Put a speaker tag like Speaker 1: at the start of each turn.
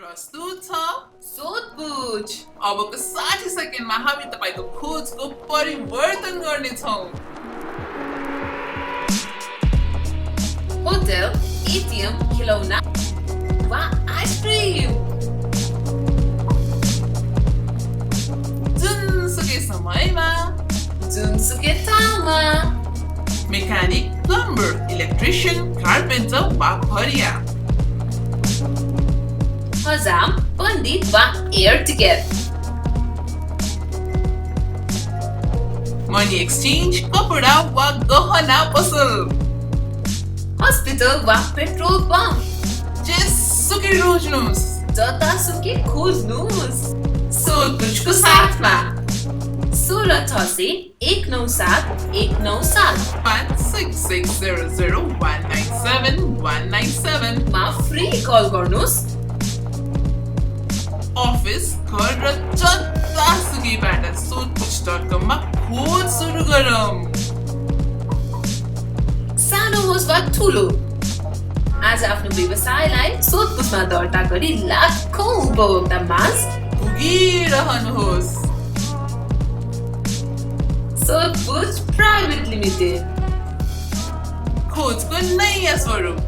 Speaker 1: प्रस्तुत छ
Speaker 2: सोधपुछ।
Speaker 1: अबको 60 सेकेन्डमा हामी तपाईको खोजको परिवर्तन गर्नेछौँ।
Speaker 2: होटल, एटिएम, खिलौना वा आइसक्रिम।
Speaker 1: जुनसुकै समयमा,
Speaker 2: जुनसुकै ठाउँमा,
Speaker 1: मेकानिक, प्लम्बर, इलेक्ट्रिशियन, कार्पेन्टर वा भरिया,
Speaker 2: हजाम, पण्डित वा एयर टिकट,
Speaker 1: मनी एक्सचेन्ज, कपडा वा गहना पसल,
Speaker 2: हस्पिटल वा पेट्रोल पम्प,
Speaker 1: जेसुकै रोज्नुहोस्,
Speaker 2: जतासुकै खोज्नुहोस्।
Speaker 1: सोधपुछको साथमा
Speaker 2: 16 197 197
Speaker 1: 56600197
Speaker 2: मा फ्री कल गर्नुहोस्।
Speaker 1: अफिस, घर र जतासुकैबाट सोधपुछ.com मा खोज सुरु गरौँ।
Speaker 2: सानो होस् वा ठुलो, आज आफ्नो व्यवसायलाई सोधपुछमा दर्ता गरी लाखौं उपभोक्ता माझ
Speaker 1: पुगिरहनुहोस्।
Speaker 2: सोधपुछ प्राइभेट लिमिटेड।
Speaker 1: खोजको नयाँ स्वरूप।